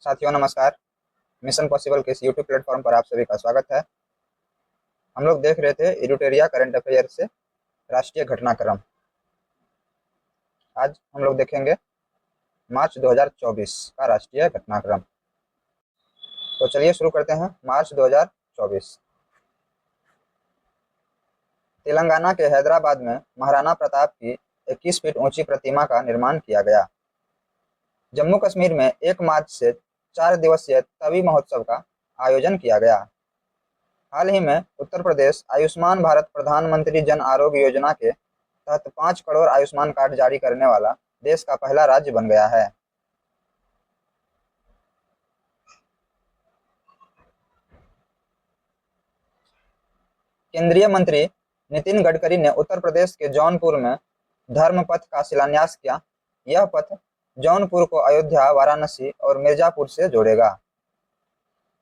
साथियों नमस्कार। Mission possible के इस यूट्यूब प्लेटफॉर्म पर आप सभी का स्वागत है। हम लोग देख रहे थे एडिटोरिया करंट अफेयर से राष्ट्रीय घटनाक्रम। आज हम लोग देखेंगे मार्च 2024 का राष्ट्रीय घटनाक्रम। तो चलिए शुरू करते हैं। मार्च 2024 तेलंगाना के हैदराबाद में महाराणा प्रताप की 21 फीट ऊंची प्रतिमा का निर्माण किया गया। जम्मू कश्मीर में 1 मार्च से 4 दिवसीय तवी महोत्सव का आयोजन किया गया। हाल ही में उत्तर प्रदेश आयुष्मान भारत प्रधानमंत्री जन आरोग्य योजना के तहत 5 करोड़ आयुष्मान कार्ड जारी करने वाला देश का पहला राज्य बन गया है। केंद्रीय मंत्री नितिन गडकरी ने उत्तर प्रदेश के जौनपुर में धर्म पथ का शिलान्यास किया। यह पथ जौनपुर को अयोध्या, वाराणसी और मिर्जापुर से जोड़ेगा।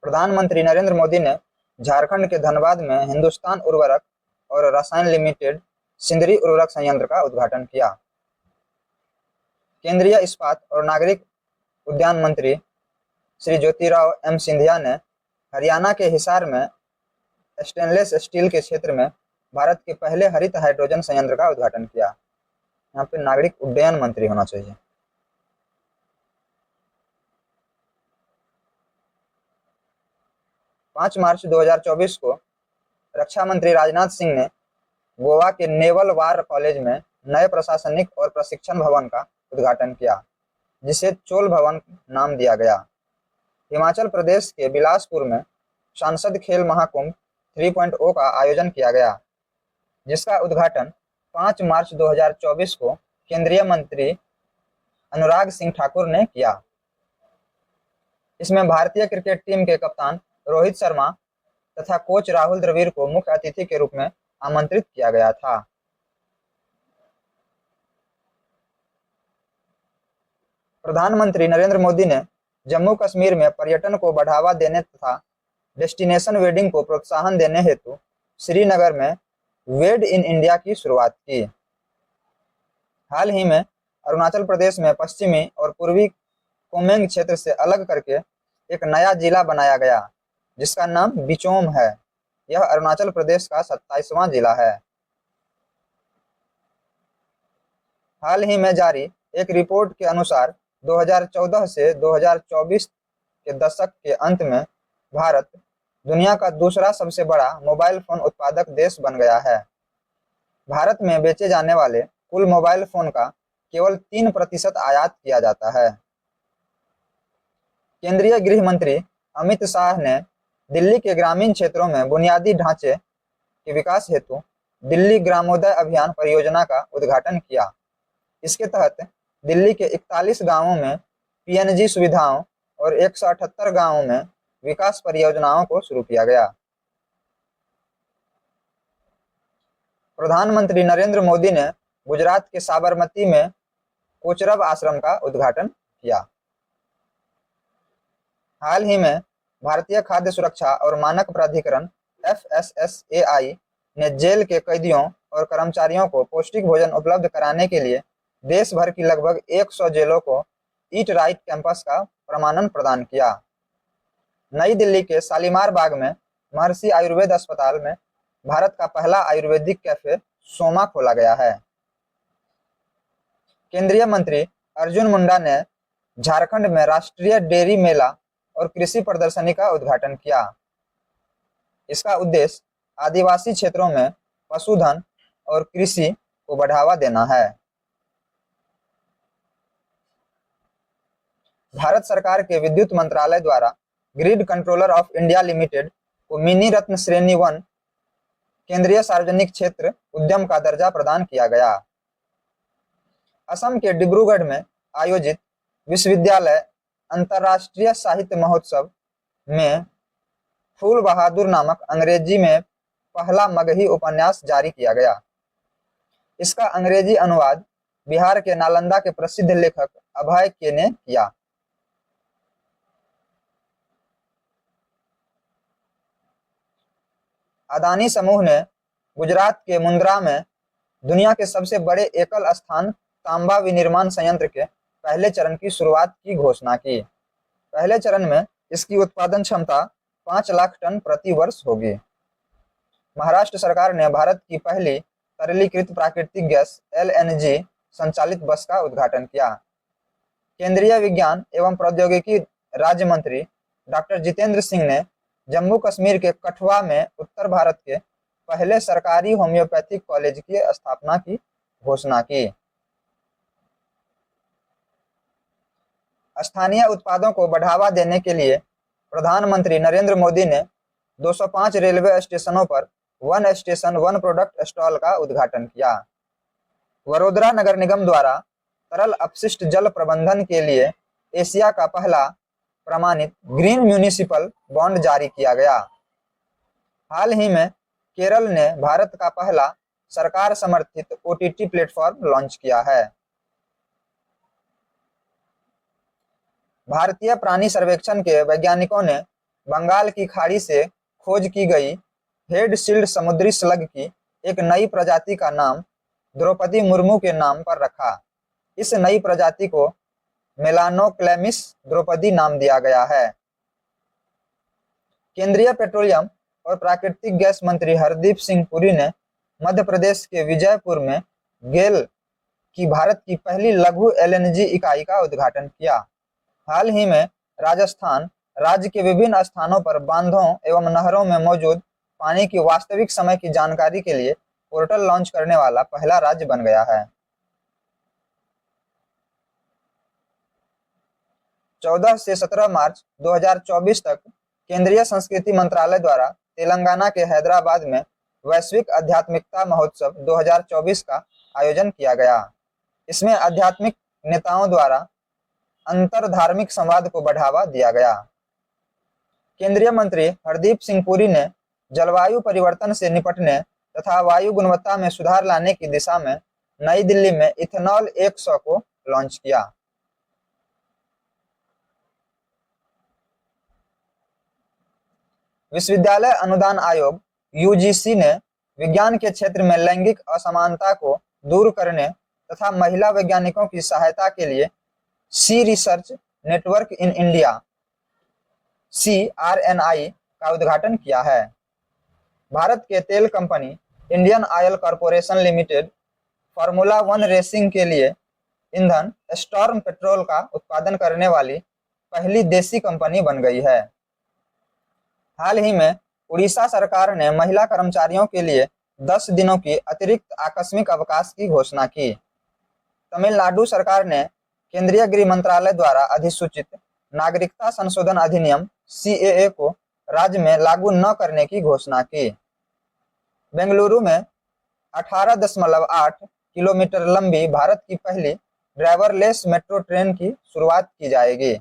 प्रधानमंत्री नरेंद्र मोदी ने झारखंड के धनबाद में हिंदुस्तान उर्वरक और रसायन लिमिटेड सिंदरी उर्वरक संयंत्र का उद्घाटन किया। केंद्रीय इस्पात और नागरिक उद्यान मंत्री श्री ज्योतिराव एम सिंधिया ने हरियाणा के हिसार में स्टेनलेस स्टील के क्षेत्र में भारत के पहले हरित हाइड्रोजन संयंत्र का उद्घाटन किया। यहाँ पे नागरिक उड्डयन मंत्री होना चाहिए। पाँच मार्च 2024 को रक्षा मंत्री राजनाथ सिंह ने गोवा के नेवल वार कॉलेज में नए प्रशासनिक और प्रशिक्षण भवन का उद्घाटन किया, जिसे चोल भवन नाम दिया गया। हिमाचल प्रदेश के बिलासपुर में सांसद खेल महाकुंभ 3.0 का आयोजन किया गया, जिसका उद्घाटन 5 मार्च 2024 को केंद्रीय मंत्री अनुराग सिंह ठाकुर ने किया। इसमें भारतीय क्रिकेट टीम के कप्तान रोहित शर्मा तथा कोच राहुल द्रविड़ को मुख्य अतिथि के रूप में आमंत्रित किया गया था। प्रधानमंत्री नरेंद्र मोदी ने जम्मू कश्मीर में पर्यटन को बढ़ावा देने तथा डेस्टिनेशन वेडिंग को प्रोत्साहन देने हेतु श्रीनगर में वेड इन इंडिया की शुरुआत की। हाल ही में अरुणाचल प्रदेश में पश्चिमी और पूर्वी कोमेंग क्षेत्र से अलग करके एक नया जिला बनाया गया, जिसका नाम बिचोम है। यह अरुणाचल प्रदेश का 27वां जिला है। हाल ही में जारी एक रिपोर्ट के अनुसार 2014 से 2024 के दशक के अंत में भारत दुनिया का दूसरा सबसे बड़ा मोबाइल फोन उत्पादक देश बन गया है। भारत में बेचे जाने वाले कुल मोबाइल फोन का केवल 3% आयात किया जाता है। केंद्रीय गृह मंत्री अमित शाह ने दिल्ली के ग्रामीण क्षेत्रों में बुनियादी ढांचे के विकास हेतु दिल्ली ग्रामोदय अभियान परियोजना का उद्घाटन किया। इसके तहत दिल्ली के 41 गांवों में पीएनजी सुविधाओं और 178 गांवों में विकास परियोजनाओं को शुरू किया गया। प्रधानमंत्री नरेंद्र मोदी ने गुजरात के साबरमती में कोचरब आश्रम का उद्घाटन किया। हाल ही में भारतीय खाद्य सुरक्षा और मानक प्राधिकरण FSSAI ने जेल के कैदियों और कर्मचारियों को पौष्टिक भोजन उपलब्ध कराने के लिए देश भर की लगभग 100 जेलों को ईट राइट कैंपस का प्रमाणन प्रदान किया। नई दिल्ली के शालीमार बाग में महर्षि आयुर्वेद अस्पताल में भारत का पहला आयुर्वेदिक कैफे सोमा खोला गया है। केंद्रीय मंत्री अर्जुन मुंडा ने झारखंड में राष्ट्रीय डेयरी मेला और कृषि प्रदर्शनी का उद्घाटन किया। इसका उद्देश्य आदिवासी क्षेत्रों में पशुधन और कृषि को बढ़ावा देना है। भारत सरकार के विद्युत मंत्रालय द्वारा grid controller of India limited को मिनी रत्न श्रेणी 1 केंद्रीय सार्वजनिक क्षेत्र उद्यम का दर्जा प्रदान किया गया। असम के डिब्रूगढ़ में आयोजित विश्वविद्यालय अंतर्राष्ट्रीय साहित्य महोत्सव में फूल बहादुर नामक अंग्रेजी में पहला मगही उपन्यास जारी किया गया। इसका अंग्रेजी अनुवाद बिहार के नालंदा के प्रसिद्ध लेखक अभय के ने किया। अदानी समूह ने गुजरात के मुंद्रा में दुनिया के सबसे बड़े एकल स्थान तांबा विनिर्माण संयंत्र के पहले चरण की शुरुआत की घोषणा की। पहले चरण में इसकी उत्पादन क्षमता 5 लाख टन प्रति वर्ष होगी। महाराष्ट्र सरकार ने भारत की पहली तरलीकृत प्राकृतिक गैस LNG संचालित बस का उद्घाटन किया। केंद्रीय विज्ञान एवं प्रौद्योगिकी राज्य मंत्री डॉक्टर जितेंद्र सिंह ने जम्मू कश्मीर के कठुआ में उत्तर भारत के पहले सरकारी होम्योपैथिक कॉलेज की स्थापना की घोषणा की। स्थानीय उत्पादों को बढ़ावा देने के लिए प्रधानमंत्री नरेंद्र मोदी ने 205 रेलवे स्टेशनों पर one station one product stall का उद्घाटन किया। वडोदरा नगर निगम द्वारा तरल अपशिष्ट जल प्रबंधन के लिए एशिया का पहला प्रमाणित ग्रीन म्यूनिसिपल बॉन्ड जारी किया गया। हाल ही में केरल ने भारत का पहला सरकार समर्थित OTT प्लेटफॉर्म लॉन्च किया है। भारतीय प्राणी सर्वेक्षण के वैज्ञानिकों ने बंगाल की खाड़ी से खोज की गई हेड शील्ड समुद्री स्लग की एक नई प्रजाति का नाम द्रौपदी मुर्मू के नाम पर रखा। इस नई प्रजाति को मेलानोक्लेमिस द्रौपदी नाम दिया गया है। केंद्रीय पेट्रोलियम और प्राकृतिक गैस मंत्री हरदीप सिंह पुरी ने मध्य प्रदेश के विजयपुर में गेल की भारत की पहली लघु LNG इकाई का उद्घाटन किया। हाल ही में राजस्थान राज्य के विभिन्न स्थानों पर बांधों एवं नहरों में मौजूद पानी की वास्तविक समय की जानकारी के लिए पोर्टल लॉन्च करने वाला पहला राज्य बन गया है। 14 से 17 मार्च 2024 तक केंद्रीय संस्कृति मंत्रालय द्वारा तेलंगाना के हैदराबाद में वैश्विक आध्यात्मिकता महोत्सव 2024 का आयोजन किया गया। इसमें आध्यात्मिक नेताओं द्वारा अंतर धार्मिक संवाद को बढ़ावा दिया गया। केंद्रीय मंत्री हरदीप सिंह पुरी ने जलवायु परिवर्तन से निपटने तथा वायु गुणवत्ता में सुधार लाने की दिशा में नई दिल्ली में इथेनॉल 100 को लॉन्च किया। विश्वविद्यालय अनुदान आयोग UGC ने विज्ञान के क्षेत्र में लैंगिक असमानता को दूर करने तथा महिला वैज्ञानिकों की सहायता के लिए sea research network in India CRNI का उद्घाटन किया है। भारत के तेल company Indian Oil Corporation Limited formula 1 racing के लिए ईंधन स्टॉर्म पेट्रोल का उत्पादन करने वाली पहली देसी कंपनी बन गई है। हाल ही में उड़ीसा सरकार ने महिला कर्मचारियों के लिए 10 दिनों की अतिरिक्त आकस्मिक अवकाश की घोषणा की। तमिलनाडु सरकार ने केंद्रीय गृह मंत्रालय द्वारा अधिसूचित नागरिकता संशोधन अधिनियम CAA को राज्य में लागू न करने की घोषणा की। बेंगलुरु में 18.8 किलोमीटर लंबी भारत की पहली ड्राइवरलेस मेट्रो ट्रेन की शुरुआत की जाएगी।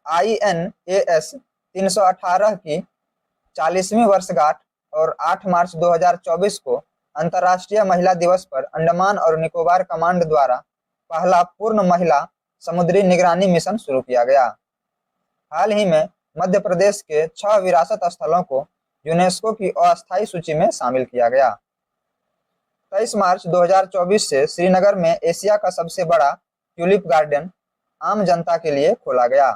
INAS 318 की 40वीं वर्षगांठ और 8 मार्च 2024 को अंतर्राष्ट्रीय महिला दिवस पर अंडमान और निकोबार कमांड द्वारा पहला पूर्ण महिला समुद्री निगरानी मिशन शुरू किया गया। हाल ही में मध्य प्रदेश के 6 विरासत स्थलों को यूनेस्को की अस्थायी सूची में शामिल किया गया। 23 मार्च 2024 से श्रीनगर में एशिया का सबसे बड़ा ट्यूलिप गार्डन आम जनता के लिए खोला गया।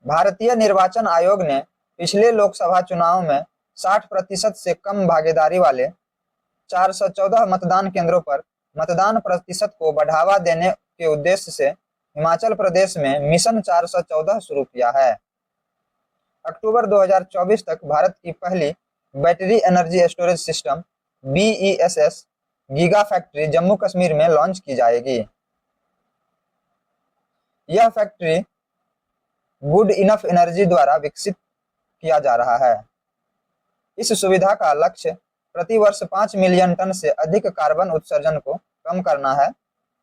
भारतीय निर्वाचन आयोग ने पिछले लोकसभा चुनाव में 60% से कम भागीदारी वाले 414 मतदान केंद्रों पर मतदान प्रतिशत को बढ़ावा देने के उद्देश्य से हिमाचल प्रदेश में मिशन 414 शुरू किया है। अक्टूबर 2024 तक भारत की पहली battery energy storage system BESS giga factory Jammu Kashmir में लॉन्च की जाएगी। यह फैक्ट्री गुड इनफ एनर्जी द्वारा विकसित किया जा रहा है। इस सुविधा का लक्ष्य प्रति वर्ष 5 मिलियन टन से अधिक कार्बन उत्सर्जन को कम करना है,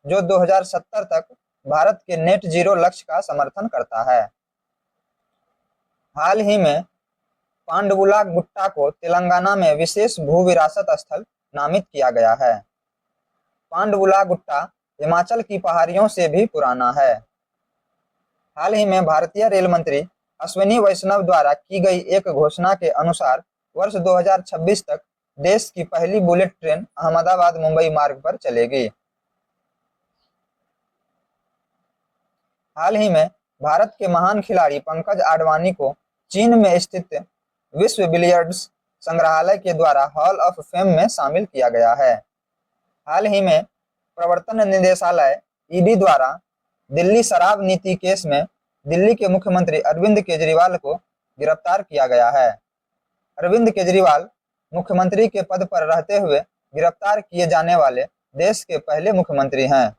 जो 2070 तक भारत के नेट जीरो लक्ष्य का समर्थन करता है। हाल ही में पांडवुला गुट्टा को तेलंगाना में विशेष भू विरासत स्थल नामित किया गया है। पांडवुला गुट्टा हिमाचल की पहाड़ियों से भी पुराना है। हाल ही में भारतीय रेल मंत्री अश्विनी वैष्णव द्वारा की गई एक घोषणा के अनुसार वर्ष 2026 तक देश की पहली बुलेट ट्रेन अहमदाबाद मुंबई मार्ग पर चलेगी। हाल ही में भारत के महान खिलाड़ी पंकज आडवाणी को चीन में स्थित विश्व बिलियर्ड्स संग्रहालय के द्वारा हॉल ऑफ फेम में शामिल किया गया है। हाल ही में प्रवर्तन निदेशालय ईडी द्वारा दिल्ली शराब नीति केस में दिल्ली के मुख्यमंत्री अरविंद केजरीवाल को गिरफ्तार किया गया है। अरविंद केजरीवाल मुख्यमंत्री के पद पर रहते हुए गिरफ्तार किए जाने वाले देश के पहले मुख्यमंत्री हैं।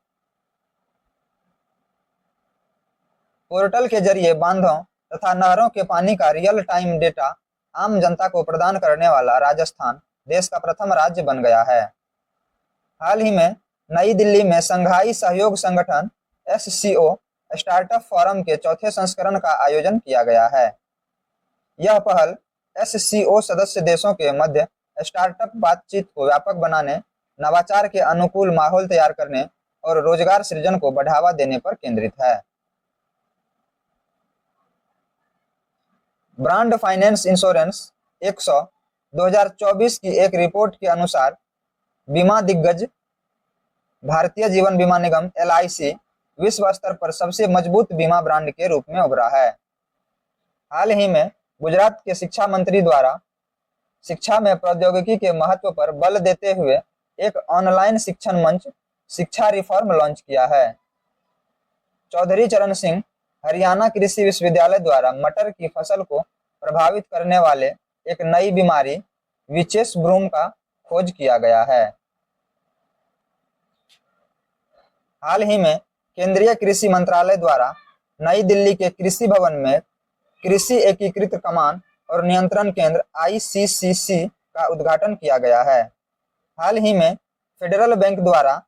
पोर्टल के जरिए बांधों तथा नहरों के पानी का रियल टाइम डेटा आम जनता को प्रदान करने वाला राजस्थान देश का प्रथम राज्य बन गया है। हाल ही में नई दिल्ली में शंघाई सहयोग संगठन SCO स्टार्टअप फोरम के चौथे संस्करण का आयोजन किया गया है। यह पहल SCO सदस्य देशों के मध्य स्टार्टअप बातचीत को व्यापक बनाने, नवाचार के अनुकूल माहौल तैयार करने और रोजगार सृजन को बढ़ावा देने पर केंद्रित है। ब्रांड फाइनेंस इंश्योरेंस 100 2024 की एक रिपोर्ट के अनुसार बीमा दिग्गज भारतीय जीवन बीमा निगम LIC विश्व स्तर पर सबसे मजबूत बीमा ब्रांड के रूप में उभरा है। हाल ही में गुजरात के शिक्षा मंत्री द्वारा शिक्षा में प्रौद्योगिकी के महत्व पर बल देते हुए एक ऑनलाइन शिक्षण मंच शिक्षा रिफॉर्म लॉन्च किया है। चौधरी चरण सिंह हरियाणा कृषि विश्वविद्यालय द्वारा मटर की फसल को प्रभावित करने वाले एक नई बीमारी विचेस ब्रूम का खोज किया गया है। हाल ही में केंद्रीय कृषि मंत्रालय द्वारा नई दिल्ली के कृषि भवन में कृषि एकीकृत कमान और नियंत्रण केंद्र ICCC का उद्घाटन किया गया है। हाल ही में फेडरल बैंक द्वारा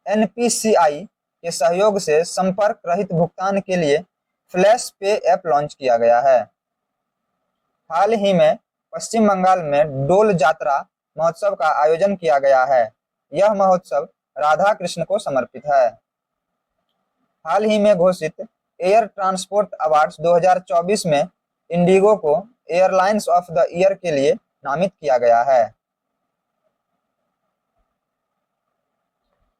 NPCI के सहयोग से संपर्क रहित भुगतान के लिए फ्लैश पे ऐप लॉन्च किया गया है। हाल ही में पश्चिम बंगाल में डोल जात्रा महोत्सव का आयोजन किया गया है। यह महोत्सव राधा कृष्ण को समर्पित है। हाल ही में घोषित एयर ट्रांसपोर्ट अवार्ड्स 2024 में इंडिगो को एयरलाइंस ऑफ द ईयर के लिए नामित किया गया है।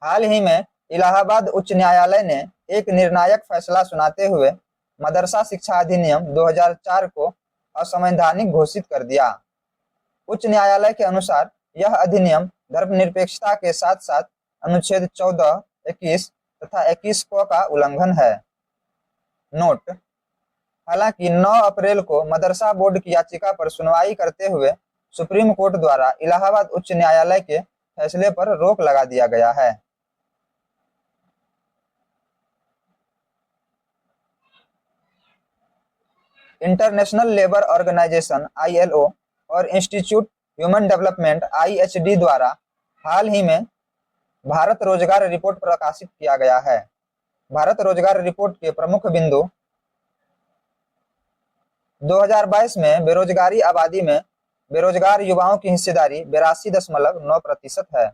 हाल ही में इलाहाबाद उच्च न्यायालय ने एक निर्णायक फैसला सुनाते हुए मदरसा शिक्षा अधिनियम 2004 को असंवैधानिक घोषित कर दिया। उच्च न्यायालय के अनुसार यह अधिनियम धर्मनिरपेक्षता के साथ साथ अनुच्छेद 14, 21 तथा 21 का उल्लंघन है। नोट: हालांकि 9 अप्रैल को मदरसा बोर्ड की याचिका पर सुनवाई करते हुए सुप्रीम कोर्ट द्वारा इलाहाबाद उच्च न्यायालय के फैसले पर रोक लगा दिया गया है। इंटरनेशनल लेबर ऑर्गेनाइजेशन ILO और इंस्टीट्यूट ह्यूमन डेवलपमेंट IHD द्वारा हाल ही में भारत रोजगार रिपोर्ट प्रकाशित किया गया है। भारत रोजगार रिपोर्ट के प्रमुख बिंदु 2022 में बेरोजगारी आबादी में बेरोजगार युवाओं की हिस्सेदारी 82.9% है।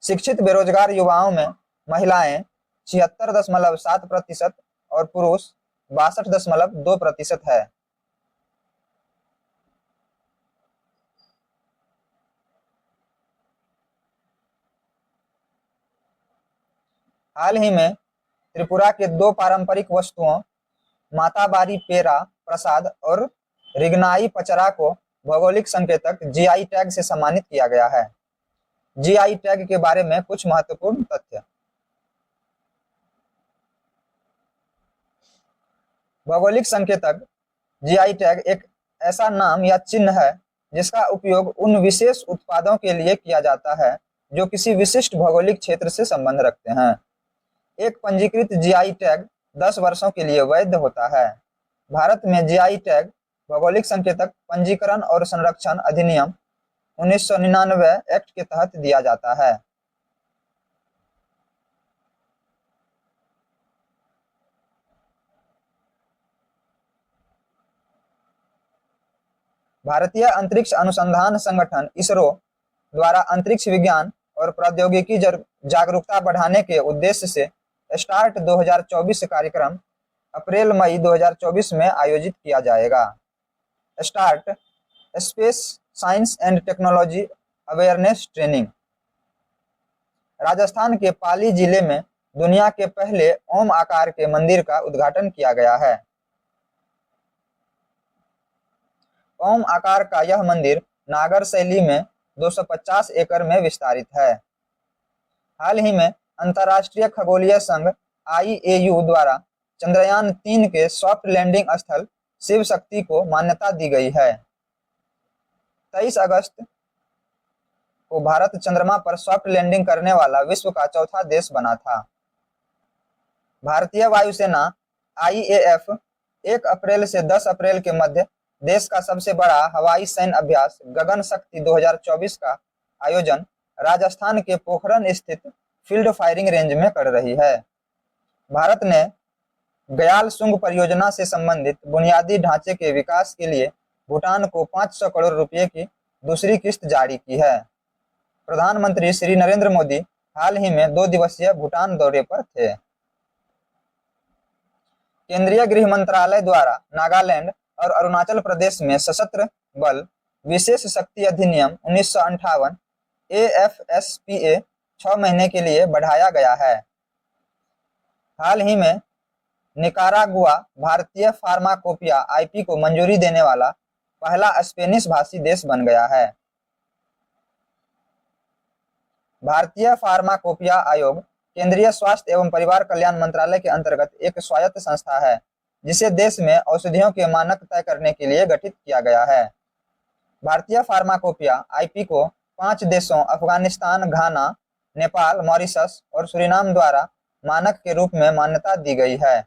शिक्षित बेरोजगार युवाओं में महिलाएं 76.7% और पुरुष 62.2% है। हाल ही में त्रिपुरा के 2 पारंपरिक वस्तुओं माताबारी पेरा प्रसाद और रिगनाई पचरा को भौगोलिक संकेतक GI टैग से सम्मानित किया गया है। GI टैग के बारे में कुछ महत्वपूर्ण तथ्य। भौगोलिक संकेतक GI टैग एक ऐसा नाम या चिन्ह है जिसका उपयोग उन विशेष उत्पादों के लिए किया जाता है जो किसी विशिष्ट भौगोलिक क्षेत्र से संबंध रखते हैं। एक पंजीकृत GI टैग 10 वर्षों के लिए वैध होता है। भारत में GI टैग भौगोलिक संकेतक पंजीकरण और संरक्षण अधिनियम 1999 एक्ट के तहत दिया जाता है। भारतीय अंतरिक्ष अनुसंधान संगठन ISRO द्वारा अंतरिक्ष विज्ञान और प्रौद्योगिकी जागरूकता बढ़ाने के उद्देश्य से स्टार्ट 2024 कार्यक्रम अप्रैल-मई 2024 में आयोजित किया जाएगा। Start space science and technology awareness training. Rajasthan के पाली जिले में दुनिया के पहले ओम आकार के मंदिर का उद्घाटन किया गया है। ओम आकार का यह मंदिर नागर शैली में 250 एकड़ में विस्तारित है। हाल ही में अंतर्राष्ट्रीय खगोलीय संघ IAU द्वारा चंद्रयान 3 के सॉफ्ट लैंडिंग स्थल शिव शक्ति को मान्यता दी गई है। 23 अगस्त को भारत चंद्रमा पर सॉफ्ट लैंडिंग करने वाला विश्व का चौथा देश बना था। भारतीय वायुसेना IAF 1 अप्रैल से 10 अप्रैल के मध्य देश का सबसे बड़ा हवाई सैन्य अभ्यास गगन शक्ति 2024 का आयोजन राजस्थान के पोखरन स्थित फील्ड फायरिंग रेंज में कर रही है। भारत ने गयाल सुंग परियोजना से संबंधित बुनियादी ढांचे के विकास के लिए भूटान को 500 करोड़ रुपए की दूसरी किस्त जारी की है। प्रधानमंत्री श्री नरेंद्र मोदी हाल ही में 2 दिवसीय भूटान दौरे पर थे। केंद्रीय गृह मंत्रालय द्वारा नागालैंड और अरुणाचल प्रदेश में सशस्त्र बल विशेष शक्ति अधिनियम 1958 AFSPA 6 महीने के लिए बढ़ाया गया है। हाल ही में निकारागुआ भारतीय फार्माकोपिया IP को मंजूरी देने वाला पहला स्पेनिश भाषी देश बन गया है। भारतीय फार्माकोपिया आयोग केंद्रीय स्वास्थ्य एवं परिवार कल्याण मंत्रालय के अंतर्गत एक स्वायत्त संस्था है जिसे देश में औषधियों के मानक तय करने के लिए गठित किया गया है। भारतीय फार्माकोपिया IP को 5 देशों अफगानिस्तान, घाना, नेपाल, मॉरिशस और सूरीनाम द्वारा मानक के रूप में मान्यता दी गई है।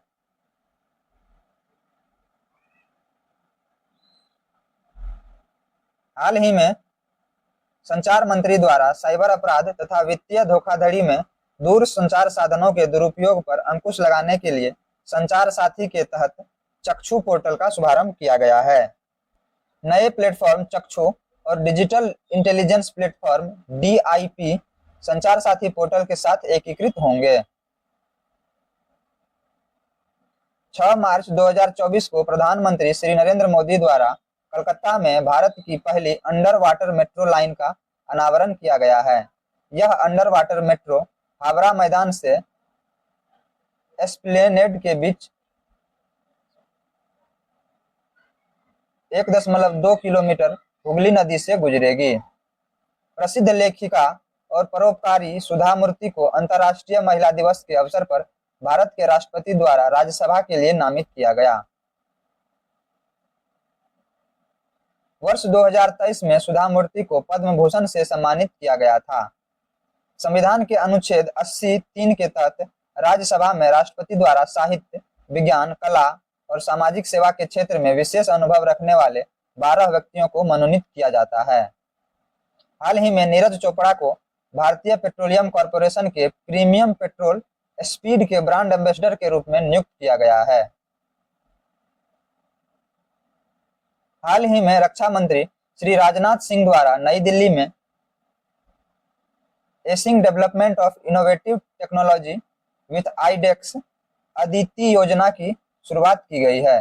हाल ही में संचार मंत्री द्वारा साइबर अपराध तथा वित्तीय धोखाधड़ी में दूर संचार साधनों के दुरुपयोग पर अंकुश लगाने के लिए संचार साथी के तहत चक्षु पोर्टल का शुभारंभ किया गया है। नए प्लेटफॉर्म चक्षु और डिजिटल इंटेलिजेंस प्लेटफॉर्म DIP संचार साथी पोर्टल के साथ एकीकृत होंगे। 6 मार्च 2024 को प्रधानमंत्री श्री नरेंद्र मोदी द्वारा कलकत्ता में भारत की पहली अंडर वाटर मेट्रो लाइन का अनावरण किया गया है। यह अंडर वाटर मेट्रो हावड़ा मैदान से एस्प्लेनेड के बीच 1.2 किलोमीटर हुगली नदी से गुजरेगी। प्रसिद्ध लेखिका और परोपकारी सुधा मूर्ति को अंतर्राष्ट्रीय महिला दिवस के अवसर पर भारत के राष्ट्रपति द्वारा राज्यसभा के लिए नामित किया गया। वर्ष 2023 में सुधा मूर्ति को पद्म भूषण से सम्मानित किया गया था। संविधान के अनुच्छेद 80(3) के तहत राज्यसभा में राष्ट्रपति द्वारा साहित्य, विज्ञान, कला और सामाजिक सेवा के क्षेत्र में विशेष अनुभव रखने वाले 12 व्यक्तियों को मनोनीत किया जाता है। हाल ही में नीरज चोपड़ा को भारतीय पेट्रोलियम कॉर्पोरेशन के प्रीमियम पेट्रोल स्पीड के ब्रांड एम्बेसडर के रूप में नियुक्त किया गया है। हाल ही में रक्षा मंत्री श्री राजनाथ सिंह द्वारा नई दिल्ली में acing development of innovative technology with iDEX Aditi योजना की शुरुआत की गई है।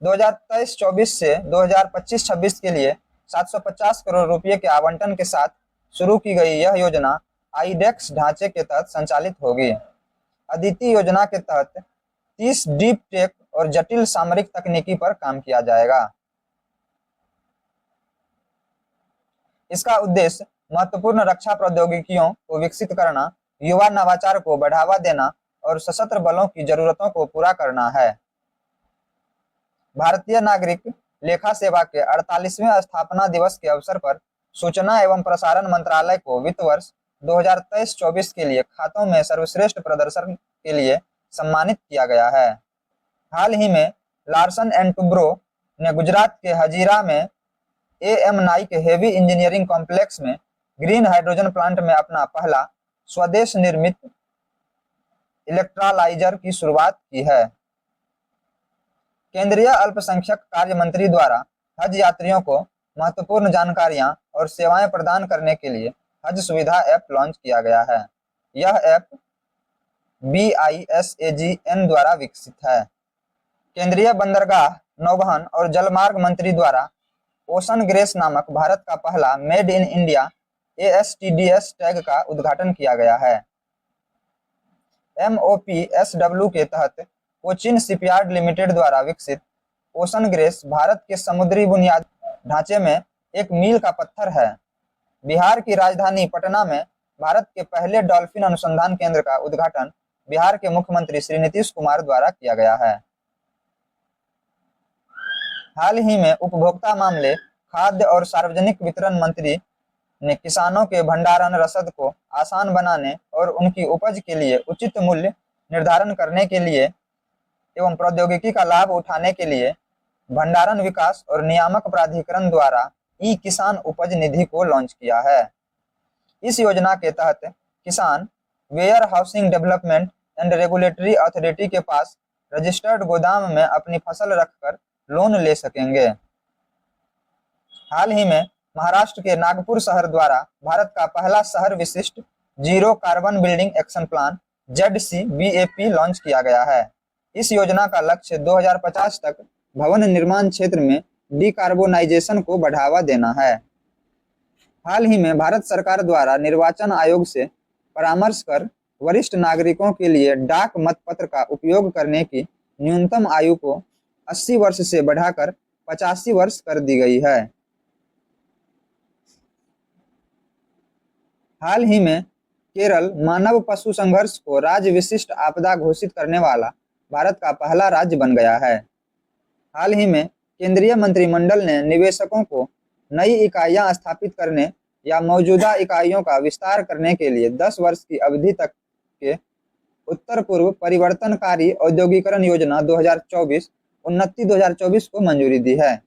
2023-24 से 2025-26 के लिए 750 करोड़ रुपए के आवंटन के साथ शुरू की गई यह योजना आईडेक्स ढांचे के तहत संचालित होगी। अदिति योजना के तहत 30 डीप टेक और जटिल सामरिक तकनीकी पर काम किया जाएगा। इसका उद्देश्य महत्वपूर्ण रक्षा प्रौद्योगिकियों को विकसित करना, युवा नवाचार को बढ़ावा देना और सशस्त्र बलों की जरूरतों को पूरा करना है। भारतीय नागरिक लेखा सेवा के 48वें स्थापना दिवस के अवसर पर सूचना एवं प्रसारण मंत्रालय को वित्त वर्ष 2023-24 के लिए खातों में सर्वश्रेष्ठ प्रदर्शन के लिए सम्मानित किया गया है। हाल ही में लार्सन एंड टुब्रो ने गुजरात के हजीरा में AM Naik heavy engineering complex में ग्रीन हाइड्रोजन प्लांट में अपना पहला स्वदेश निर्मित इलेक्ट्रोलाइजर की शुरुआत की है। केंद्रीय अल्पसंख्यक कार्य मंत्री द्वारा हज यात्रियों को महत्वपूर्ण जानकारियां और सेवाएं प्रदान करने के लिए हज सुविधा ऐप लॉन्च किया गया है। यह ऐप BISAGN द्वारा विकसित है। केंद्रीय बंदरगाह, नौवहन और जलमार्ग मंत्री द्वारा ओशन ग्रेस नामक भारत का पहला made in India ASTDS tag का उद्घाटन किया गया है। MOPSW के तहत कोचिन शिपयार्ड लिमिटेड द्वारा विकसित ओशन ग्रेस भारत के समुद्री बुनियादी ढांचे में एक मील का पत्थर है। बिहार की राजधानी पटना में भारत के पहले डॉल्फिन अनुसंधान केंद्र का उद्घाटन बिहार के मुख्यमंत्री श्री नीतीश कुमार द्वारा किया गया है। हाल ही में उपभोक्ता मामले, खाद्य और सार्वजनिक वितरण मंत्री ने किसानों के भंडारण रसद को आसान बनाने और उनकी उपज के लिए उचित मूल्य निर्धारण करने के लिए एवं प्रौद्योगिकी का लाभ उठाने के लिए भंडारण विकास और नियामक प्राधिकरण द्वारा ई किसान उपज निधि को लॉन्च किया है। इस योजना के तहत किसान warehousing development and regulatory authority के पास रजिस्टर्ड गोदाम में अपनी फसल रखकर लोन ले सकेंगे। हाल ही में महाराष्ट्र के नागपुर शहर द्वारा भारत का पहला शहर विशिष्ट zero carbon building action plan ZCBAP launch किया गया है। इस योजना का लक्ष्य 2050 तक भवन निर्माण क्षेत्र में डिकार्बोनाइजेशन को बढ़ावा देना है। हाल ही में भारत सरकार द्वारा निर्वाचन आयोग से परामर्श कर वरिष्ठ नागरिकों के लिए डाक मतपत्र का उपयोग करने की न्यूनतम आयु को 80 वर्ष से बढ़ाकर 85 वर्ष कर दी गई है। हाल ही में केरल मानव पशु संघर्ष को राज्य विशिष्ट आपदा घोषित करने वाला भारत का पहला राज्य बन गया है। हाल ही में केंद्रीय मंत्रिमंडल ने निवेशकों को नई इकाइयां स्थापित करने या मौजूदा इकाइयों का विस्तार करने के लिए 10 वर्ष की अवधि तक के उत्तर पूर्व परिवर्तनकारी औद्योगिकरण योजना 2024 उन्नति 2024 को मंजूरी दी है।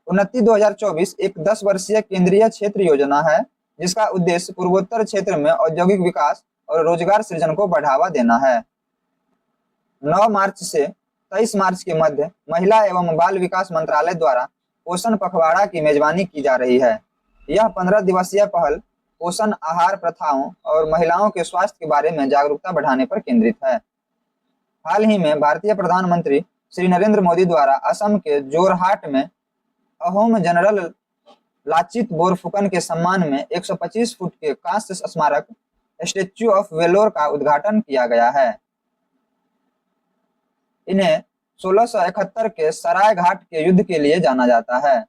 उन्नति 2024 एक 10 वर्षीय केंद्रीय क्षेत्र योजना है जिसका उद्देश्य पूर्वोत्तर क्षेत्र में औद्योगिक विकास और रोजगार सृजन को बढ़ावा देना है। 9 मार्च से 23 मार्च के मध्य महिला एवं बाल विकास मंत्रालय द्वारा पोषण पखवाड़ा की मेजबानी की जा रही है। यह 15 दिवसीय पहल पोषण आहार प्रथाओं और महिलाओं के स्वास्थ्य के बारे में जागरूकता बढ़ाने पर केंद्रित है। हाल ही में भारतीय प्रधानमंत्री श्री नरेंद्र मोदी द्वारा असम के जोरहाट में अहोम जनरल लाचित बोरफुकन के सम्मान में 125 फुट के कांस्य स्मारक स्टैच्यू ऑफ वेलोर का उद्घाटन किया गया है। इन्हें 1671 के सराय घाट के युद्ध के लिए जाना जाता है।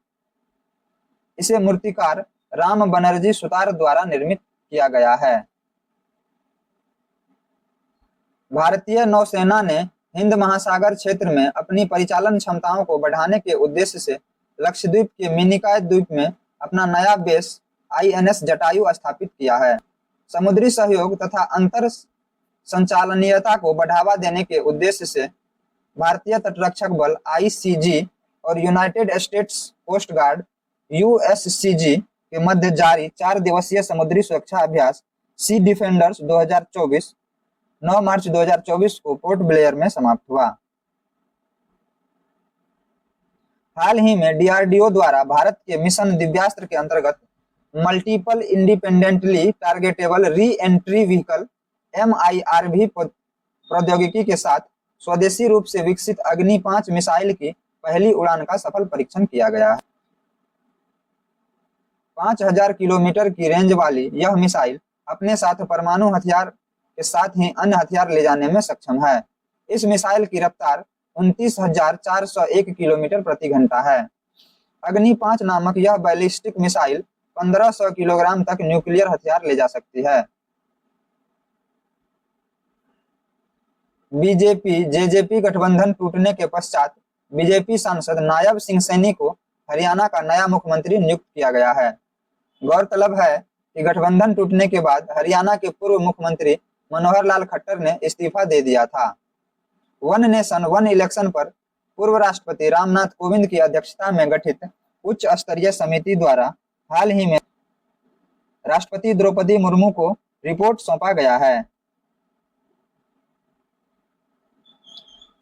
इसे मूर्तिकार राम बनर्जी सुतार द्वारा निर्मित किया गया है। भारतीय नौसेना ने हिंद महासागर क्षेत्र में अपनी परिचालन क्षमताओं को बढ़ाने के उद्देश्य से लक्षद्वीप के मिनिकॉय द्वीप में अपना नया बेस INS जटायु स्थापित किया है। समुद्री सहयोग तथा अंतर संचालनीयता को बढ़ावा देने के उद्देश्य से भारतीय तटरक्षक बल ICG और united states coast guard USCG के मध्य जारी 4 दिवसीय समुद्री सुरक्षा अभ्यास सी डिफेंडर्स 2024 9 मार्च 2024 को पोर्ट ब्लेयर में समाप्त हुआ। हाल ही में DRDO द्वारा भारत के मिशन दिव्यास्त्र के अंतर्गत multiple independently targetable re entry vehicle MIRV प्रौद्योगिकी के साथ स्वदेशी रूप से विकसित अग्नि 5 मिसाइल की पहली उड़ान का सफल परीक्षण किया गया है। 5000 किलोमीटर की रेंज वाली यह मिसाइल अपने साथ परमाणु हथियार के साथ ही अन्य हथियार ले जाने में सक्षम है। इस मिसाइल की रफ्तार 29,401 किलोमीटर प्रति घंटा है। अग्नि 5 नामक यह बैलिस्टिक मिसाइल 1500 किलोग्राम तक न्यूक्लियर हथियार ले जा सकती है। बीजेपी जेजेपी गठबंधन टूटने के पश्चात बीजेपी सांसद नायब सिंह सैनी को हरियाणा का नया मुख्यमंत्री नियुक्त किया गया है। गौरतलब है कि गठबंधन टूटने के बाद हरियाणा के पूर्व मुख्यमंत्री मनोहर लाल खट्टर ने इस्तीफा दे दिया था। वन नेशन वन इलेक्शन पर पूर्व राष्ट्रपति रामनाथ कोविंद की अध्यक्षता में गठित उच्च स्तरीय समिति द्वारा हाल ही में राष्ट्रपति द्रौपदी मुर्मू को रिपोर्ट सौंपा गया है।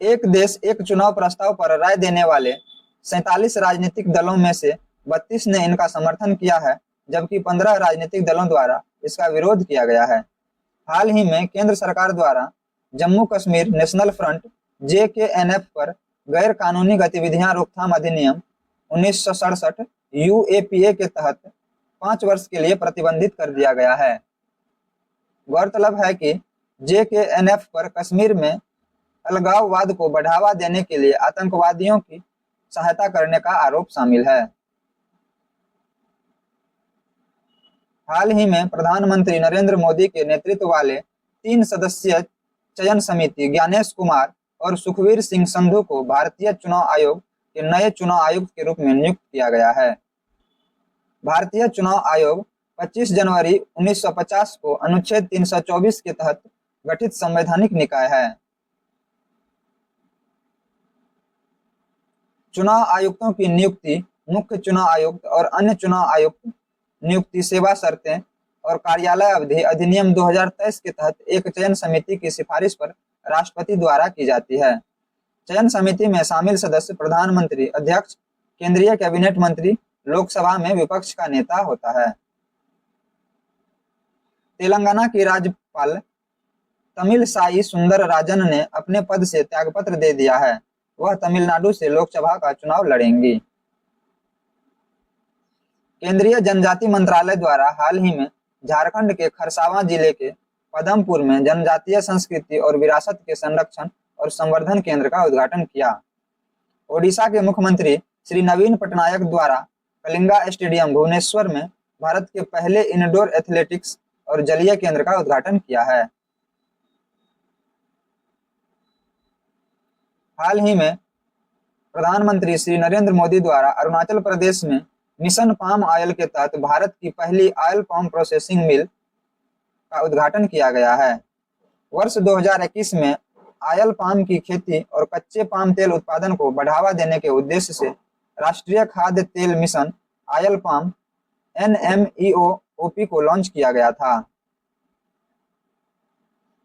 एक देश एक चुनाव प्रस्ताव पर राय देने वाले 47 राजनीतिक दलों में से 32 ने इनका समर्थन किया है, जबकि 15 राजनीतिक दलों द्वारा इसका विरोध किया गया है। हाल ही में केंद्र सरकार द्वारा Jammu Kashmir national front JKNF पर गैर कानूनी गतिविधियां रोकथाम अधिनियम 1967 यूएपीए के तहत 5 वर्ष के लिए प्रतिबंधित कर दिया गया है। गौरतलब है कि जेकेएनएफ पर कश्मीर में अलगाववाद को बढ़ावा देने के लिए आतंकवादियों की सहायता करने का आरोप शामिल है। हाल ही में प्रधानमंत्री नरेंद्र मोदी के नेतृत्व वाले 3 सदस्यीय चयन समिति ज्ञानेश कुमार और सुखवीर सिंह संधू को भारतीय चुनाव आयोग के नए चुनाव आयुक्त के रूप में नियुक्त किया गया है। भारतीय चुनाव आयोग 25 जनवरी 1950 को अनुच्छेद 324 के तहत गठित संवैधानिक निकाय है। चुनाव आयुक्तों की नियुक्ति मुख्य चुनाव आयुक्त और अन्य चुनाव आयुक्त नियुक्ति सेवा शर्तें और कार्यालय अवधि अधिनियम 2023 के तहत एक चयन समिति की सिफारिश पर राष्ट्रपति द्वारा की जाती है। चयन समिति में शामिल सदस्य प्रधानमंत्री, अध्यक्ष, केंद्रीय कैबिनेट मंत्री, लोकसभा में विपक्ष का नेता होता है। तेलंगाना की राज्यपाल तमिलसाई सुंदरराजन ने अपने पद से त्यागपत्र दे दिया है। वह तमिलनाडु से लोकसभा का चुनाव लड़ेंगी। केंद्रीय जनजाति मंत्रालय द्वारा हाल ही में झारखंड के खरसावां जिले के पदमपुर में जनजातीय संस्कृति और विरासत के संरक्षण और संवर्धन केंद्र का उद्घाटन किया। ओडिशा के मुख्यमंत्री श्री नवीन पटनायक द्वारा कलिंगा स्टेडियम भुवनेश्वर में भारत के पहले इंडोर एथलेटिक्स और जलीय केंद्र का उद्घाटन किया है। हाल ही में प्रधानमंत्री श्री नरेंद्र मोदी द्वारा अरुणाचल प्रदेश में मिशन पाम ऑयल के तहत भारत की पहली ऑयल पाम प्रोसेसिंग मिल का उद्घाटन किया गया है। वर्ष 2021 में ऑयल पाम की खेती और कच्चे पाम तेल उत्पादन को बढ़ावा देने के उद्देश्य से राष्ट्रीय खाद्य तेल मिशन ऑयल पाम NMEO-OP को लॉन्च किया गया था।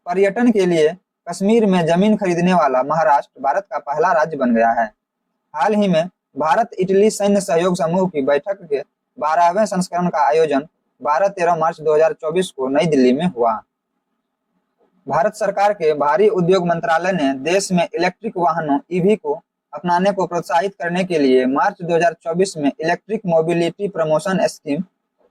पर्यटन के लिए कश्मीर में जमीन खरीदने वाला महाराष्ट्र भारत का पहला राज्य बन गया है। हाल ही में भारत इटली सैन्य सहयोग समूह की बैठक के 12वें संस्करण का आयोजन 12-13 मार्च 2024 को नई दिल्ली में हुआ। भारत सरकार के भारी उद्योग मंत्रालय ने देश में इलेक्ट्रिक वाहनों EV को अपनाने को प्रोत्साहित करने के लिए मार्च 2024 में electric mobility promotion scheme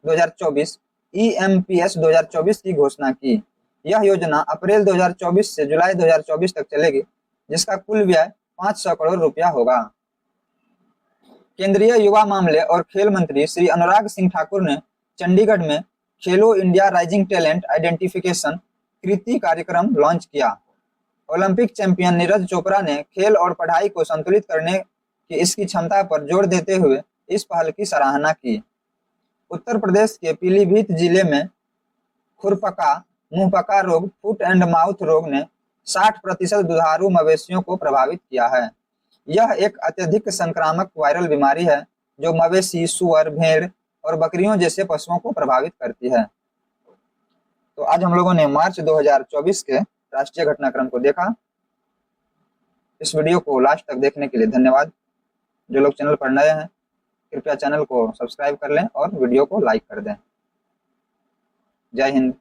2024 EMPS 2024 की घोषणा की। यह योजना अप्रैल 2024 से जुलाई 2024 तक चलेगी, जिसका कुल व्यय 500 करोड़ रुपया होगा। केंद्रीय युवा मामले और खेल मंत्री श्री अनुराग सिंह ठाकुर ने चंडीगढ़ में खेलो इंडिया राइजिंग टैलेंट आइडेंटिफिकेशन कृति कार्यक्रम लॉन्च किया। ओलंपिक चैंपियन नीरज चोपड़ा ने खेल और पढ़ाई को संतुलित करने की इसकी क्षमता पर जोर देते हुए इस पहल की सराहना की। उत्तर प्रदेश के पीलीभीत जिले में खुरपका मुंहपका रोग फुट एंड माउथ रोग ने 60% दुधारू मवेशियों को प्रभावित किया है। यह एक अत्यधिक संक्रामक वायरल बीमारी है जो मवेशी, सुअर, भेड़ और बकरियों जैसे पशुओं को प्रभावित करती है। तो आज हम लोगों ने मार्च 2024 के राष्ट्रीय घटनाक्रम को देखा। इस वीडियो को लास्ट तक देखने के लिए धन्यवाद। जो लोग चैनल पर नए हैं कृपया चैनल को सब्सक्राइब कर लें और वीडियो को लाइक कर दें। जय हिंद।